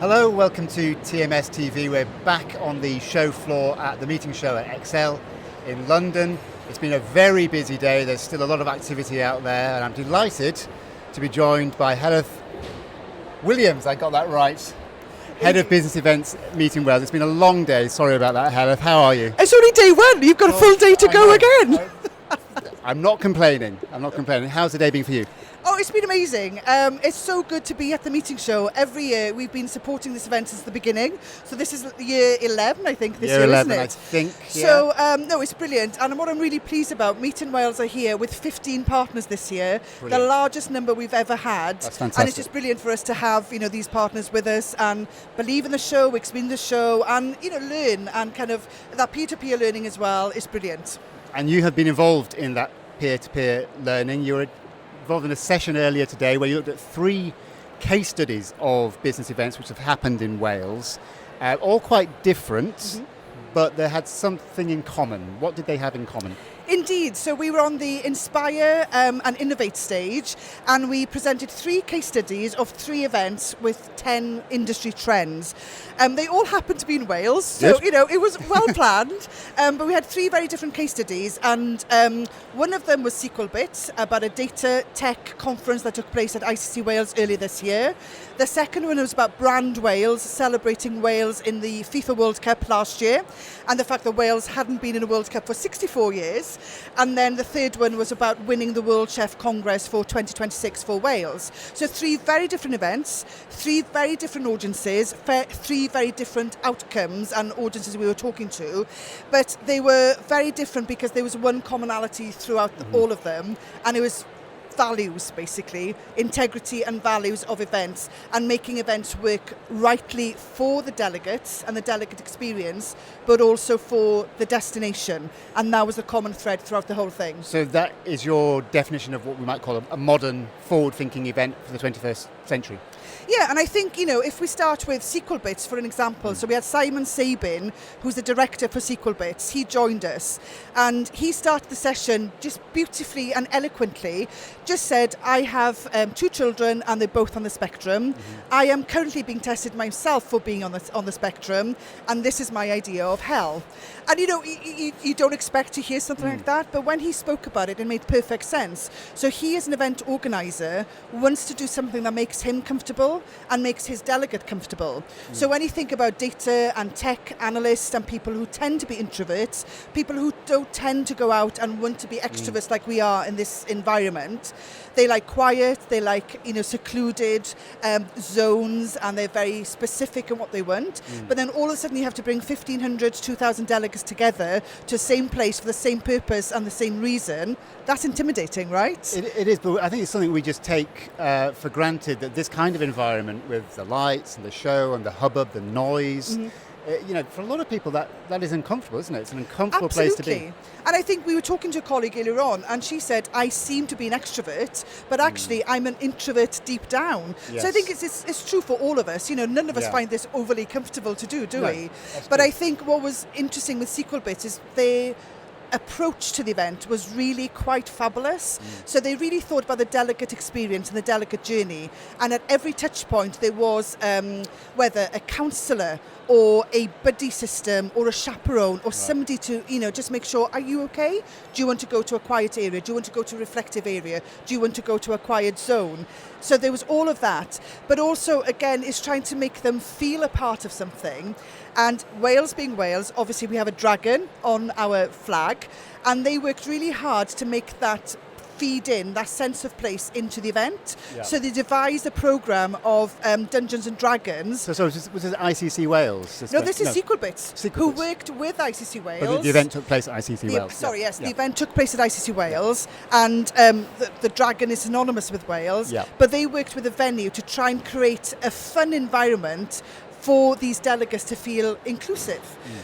Hello, welcome to TMS TV. We're back on the show floor at the meeting show at Excel in London. It's been a very busy day. There's still a lot of activity out there, and I'm delighted to be joined by Heledd Williams. I got that right. Head of Business Events, Meeting Wales. It's been a long day. Sorry about that, Heledd. How are you? It's only day one. You've got a full day to go again. I'm not complaining. How's the day been for you? Oh, it's been amazing. It's so good to be at the meeting show. Every year we've been supporting this event since the beginning. So this is year 11, I think, this year, 11, isn't it? I think, yeah. So, no, it's brilliant. And what I'm really pleased about, Meeting Wales are here with 15 partners this year, Brilliant. the largest number we've ever had. That's fantastic. And it's just brilliant for us to have, these partners with us and believe in the show, experience the show, and, learn, and kind of that peer-to-peer learning as well is brilliant. And you have been involved in that peer-to-peer learning. You were involved in a session earlier today where you looked at 3 case studies of business events which have happened in Wales, all quite different, but they had something in common. What did they have in common? Indeed. So we were on the Inspire and Innovate stage, and we presented 3 case studies of 3 events with 10 industry trends. They all happened to be in Wales, so it was well planned. But we had 3 very different case studies, and one of them was SQLBit, about a data tech conference that took place at ICC Wales earlier this year. The second one was about Brand Wales, celebrating Wales in the FIFA World Cup last year, and the fact that Wales hadn't been in a World Cup for 64 years. And then the third one was about winning the World Chef Congress for 2026 for Wales. So 3 very different events, 3 very different audiences, 3 very different outcomes and audiences we were talking to. But they were very different because there was one commonality throughout all of them, and it was values, basically, integrity and values of events, and making events work rightly for the delegates and the delegate experience, but also for the destination. And that was a common thread throughout the whole thing. So that is your definition of what we might call a modern, forward-thinking event for the 21st century? Yeah, and I think, if we start with SQLBits, for an example, so we had Simon Sabin, who's the director for SQLBits. He joined us, and he started the session just beautifully and eloquently, just said, I have 2 children, and they're both on the spectrum. I am currently being tested myself for being on the spectrum, and this is my idea of hell. And, you don't expect to hear something like that, but when he spoke about it, it made perfect sense. So he, as an event organizer, wants to do something that makes him comfortable and makes his delegate comfortable. So when you think about data and tech analysts and people who tend to be introverts, people who don't tend to go out and want to be extroverts like we are in this environment, they like quiet, they like secluded zones, and they're very specific in what they want. But then all of a sudden you have to bring 1,500, 2,000 delegates together to the same place for the same purpose and the same reason. That's intimidating, right? It is, but I think it's something we just take for granted, that this kind of environment with the lights and the show and the hubbub, the noise, for a lot of people that is uncomfortable, isn't it? It's an uncomfortable place to be. And I think we were talking to a colleague earlier on, and she said, I seem to be an extrovert, but actually I'm an introvert deep down. Yes. So I think it's true for all of us. None of us find this overly comfortable to do No, we? that's But true. I think what was interesting with SQLBit is their approach to the event was really quite fabulous. So they really thought about the delegate experience and the delegate journey, and at every touch point there was whether a counsellor or a buddy system or a chaperone or somebody to just make sure, are you okay? Do you want to go to a quiet area? Do you want to go to a reflective area? Do you want to go to a quiet zone? So there was all of that, but also again is trying to make them feel a part of something. And Wales being Wales, obviously we have a dragon on our flag, and they worked really hard to make that feed in that sense of place into the event. Yeah. So they devised a programme of Dungeons and Dragons. So was this ICC Wales? No, this is SQLBits, SQLBits, who worked with ICC Wales. But the event took place at ICC Wales. The event took place at ICC Wales, and the dragon is synonymous with Wales. Yeah. But they worked with the venue to try and create a fun environment for these delegates to feel inclusive.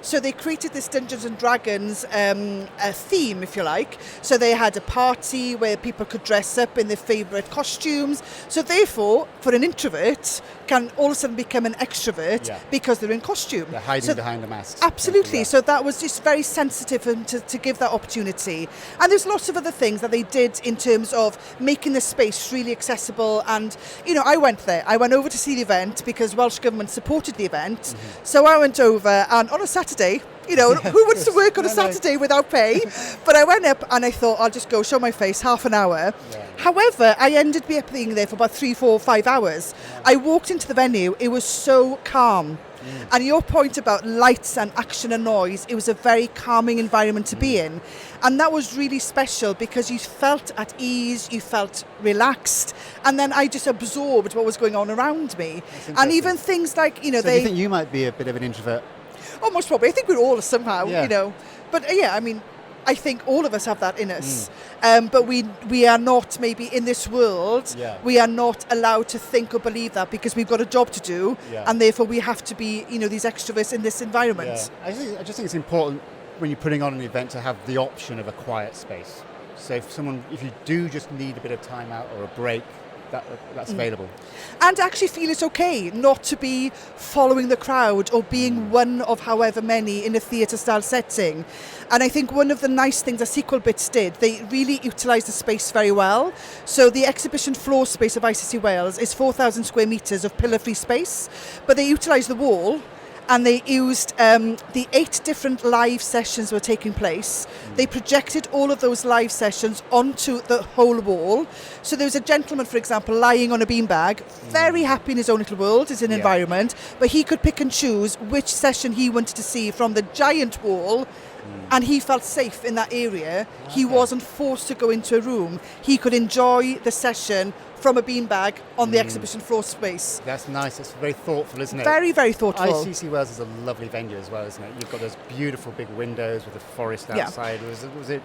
So they created this Dungeons and Dragons a theme, if you like. So they had a party where people could dress up in their favourite costumes. So therefore, for an introvert, can all of a sudden become an extrovert because they're in costume. They're hiding behind the masks. Absolutely. Yeah. So that was just very sensitive for them to give that opportunity. And there's lots of other things that they did in terms of making the space really accessible. And, you know, I went there. I went over to see the event because Welsh Government supported the event. So I went over, and on a Saturday, you know, who wants to work on a Saturday without pay? But I went up and I thought, I'll just go show my face, half an hour. Yeah. However, I ended up being there for about 3, 4, 5 hours. Yeah. I walked into the venue, it was so calm. And your point about lights and action and noise, it was a very calming environment to be in. And that was really special because you felt at ease, you felt relaxed, and then I just absorbed what was going on around me. And even things like, you know, so do you think you might be a bit of an introvert? Oh, most probably. I think we're all somehow, you know. But yeah, I mean, I think all of us have that in us. But we are not maybe in this world, we are not allowed to think or believe that because we've got a job to do and therefore we have to be, you know, these extroverts in this environment. I just think it's important when you're putting on an event to have the option of a quiet space. So if you do just need a bit of time out or a break, that's available. And actually feel it's okay not to be following the crowd or being one of however many in a theatre style setting. And I think one of the nice things that Sequel Bits did, they really utilised the space very well. So the exhibition floor space of ICC Wales is 4,000 square metres of pillar-free space, but they utilised the wall. And they used the 8 different live sessions were taking place. They projected all of those live sessions onto the whole wall. So there was a gentleman, for example, lying on a beanbag, very happy in his own little world, his own environment, but he could pick and choose which session he wanted to see from the giant wall, and he felt safe in that area. Okay. He wasn't forced to go into a room. He could enjoy the session from a beanbag on the exhibition floor space. That's nice. It's very thoughtful, isn't it? Very, very thoughtful. ICC Wales is a lovely venue as well, isn't it? You've got those beautiful big windows with the forest outside. Was it?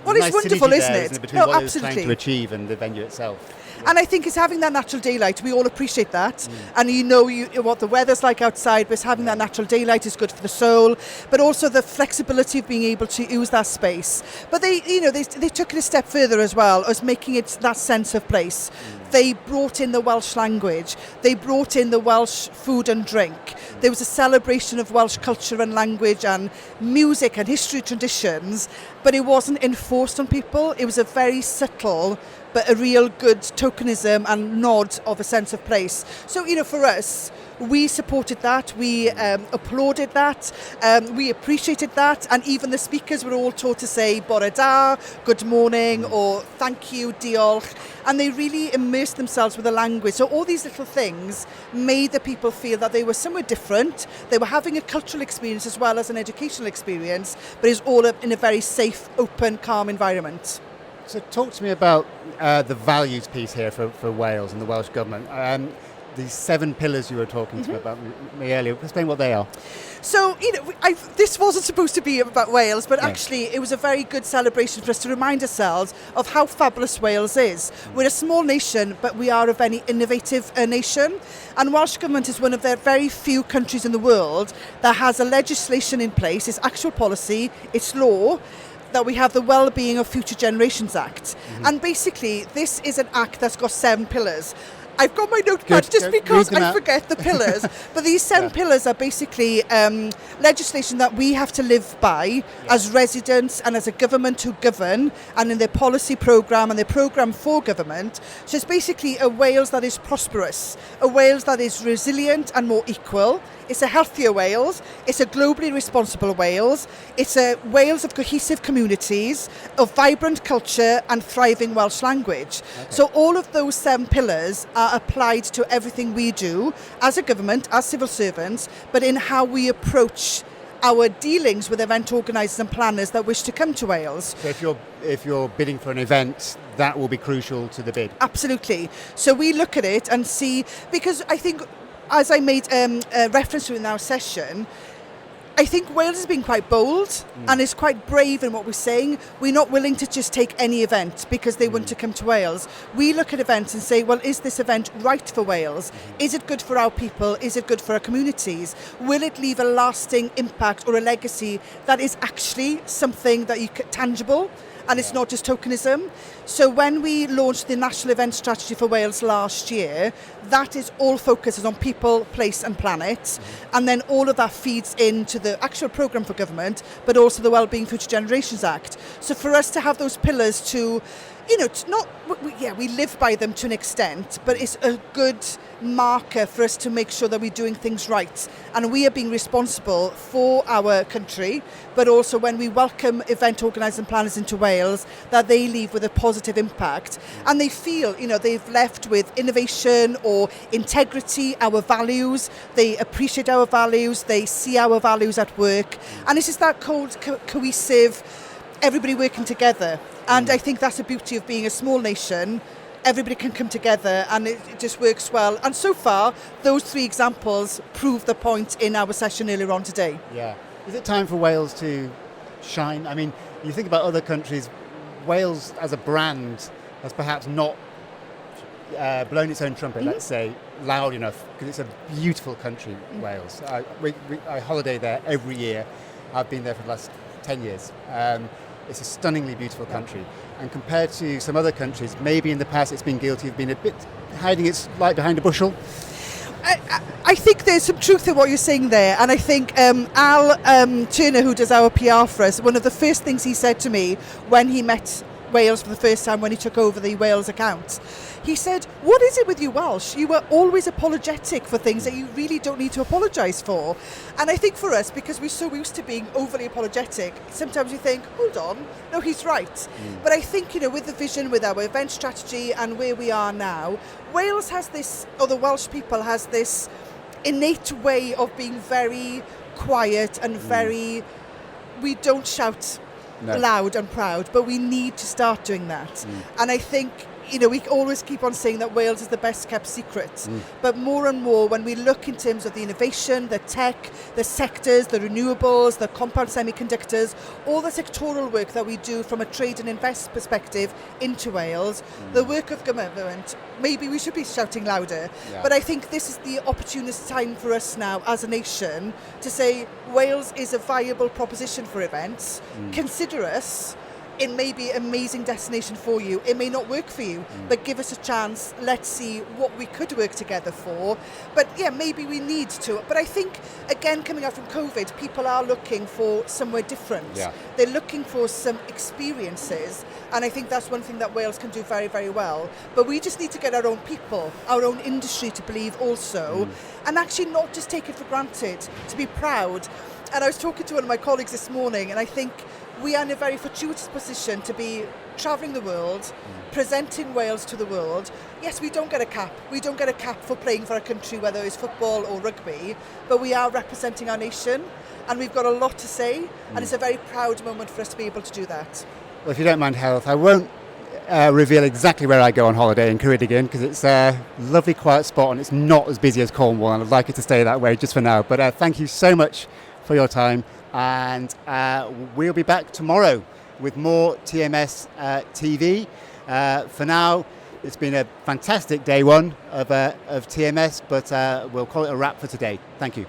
Well, it's wonderful, isn't it? Between what it was trying to achieve and the venue itself. And I think it's having that natural daylight. We all appreciate that. And you know what the weather's like outside, but it's having that natural daylight is good for the soul. But also the flexibility of being able to use that space. But they took it a step further as well, as making it that sense of place. They brought in the Welsh language. They brought in the Welsh food and drink. There was a celebration of Welsh culture and language and music and history traditions, but it wasn't enforced on people. It was a very subtle but a real good tokenism and nod of a sense of place. So, you know, for us, we supported that, we applauded that, we appreciated that, and even the speakers were all taught to say bore da, good morning, or thank you, diolch, and they really immersed themselves with the language. So all these little things made the people feel that they were somewhere different, they were having a cultural experience as well as an educational experience, but it's all in a very safe, open, calm environment. So talk to me about the values piece here for Wales and the Welsh Government. These 7 pillars you were talking to me about me earlier. Explain what they are. So, you know, this wasn't supposed to be about Wales, but actually it was a very good celebration for us to remind ourselves of how fabulous Wales is. We're a small nation, but we are a very innovative nation. And Welsh Government is one of the very few countries in the world that has a legislation in place, it's actual policy, it's law, that we have the Wellbeing of Future Generations Act. And basically, this is an act that's got 7 pillars. I've got my notepad just because I forget the pillars. But these 7 pillars are basically legislation that we have to live by as residents and as a government who govern, and in their policy programme and their programme for government. So it's basically a Wales that is prosperous, a Wales that is resilient and more equal. It's a healthier Wales, it's a globally responsible Wales, it's a Wales of cohesive communities, of vibrant culture and thriving Welsh language. Okay. So all of those 7 pillars are applied to everything we do as a government, as civil servants, but in how we approach our dealings with event organisers and planners that wish to come to Wales. So if you're bidding for an event, that will be crucial to the bid? Absolutely. So we look at it and see, because I think, as I made reference to in our session, I think Wales has been quite bold and is quite brave in what we're saying. We're not willing to just take any event because they want to come to Wales. We look at events and say, well, is this event right for Wales? Is it good for our people? Is it good for our communities? Will it leave a lasting impact or a legacy that is actually something that tangible? And it's not just tokenism. So when we launched the National Event Strategy for Wales last year, that is all focuses on people, place and planet. And then all of that feeds into the actual programme for government, but also the Wellbeing Future Generations Act. So for us to have those pillars to, we live by them to an extent, but it's a good marker for us to make sure that we're doing things right. And we are being responsible for our country, but also when we welcome event organisers and planners into Wales, that they leave with a positive impact. And they feel, they've left with innovation or integrity, our values. They appreciate our values. They see our values at work. And it's just that cohesive, everybody working together. And I think that's the beauty of being a small nation. Everybody can come together and it just works well. And so far, those 3 examples prove the point in our session earlier on today. Yeah. Is it time for Wales to shine? I mean, you think about other countries, Wales as a brand has perhaps not blown its own trumpet, let's say, loud enough, because it's a beautiful country, Wales. I holiday there every year. I've been there for the last 10 years. It's a stunningly beautiful country. And compared to some other countries, maybe in the past it's been guilty of being a bit hiding its light behind a bushel. I think there's some truth in what you're saying there. And I think Al Turner, who does our PR for us, one of the first things he said to me when he met Wales for the first time when he took over the Wales account, he said, what is it with you Welsh? You were always apologetic for things that you really don't need to apologise for. And I think for us, because we're so used to being overly apologetic, sometimes we think, hold on, no, he's right. But I think, with the vision, with our event strategy and where we are now, Wales has this, or the Welsh people has this innate way of being very quiet and very, we don't shout loud and proud, but we need to start doing that. And I think, we always keep on saying that Wales is the best kept secret, but more and more when we look in terms of the innovation, the tech, the sectors, the renewables, the compound semiconductors, all the sectoral work that we do from a trade and invest perspective into Wales, the work of government, maybe we should be shouting louder, but I think this is the opportunist time for us now as a nation to say Wales is a viable proposition for events, consider us. It may be an amazing destination for you. It may not work for you, but give us a chance. Let's see what we could work together for. But maybe we need to. But I think, again, coming out from COVID, people are looking for somewhere different. Yeah. They're looking for some experiences. And I think that's one thing that Wales can do very, very well. But we just need to get our own people, our own industry to believe also, and actually not just take it for granted, to be proud. And I was talking to one of my colleagues this morning, and I think we are in a very fortuitous position to be travelling the world, presenting Wales to the world. Yes, we don't get a cap. We don't get a cap for playing for our country, whether it's football or rugby, but we are representing our nation, and we've got a lot to say, and it's a very proud moment for us to be able to do that. Well, if you don't mind, Heledd, I won't reveal exactly where I go on holiday in Ceredigion, because it's a lovely quiet spot and it's not as busy as Cornwall, and I'd like it to stay that way just for now. But thank you so much for your time, and we'll be back tomorrow with more TMS TV. For now, it's been a fantastic day one of TMS, but we'll call it a wrap for today. Thank you.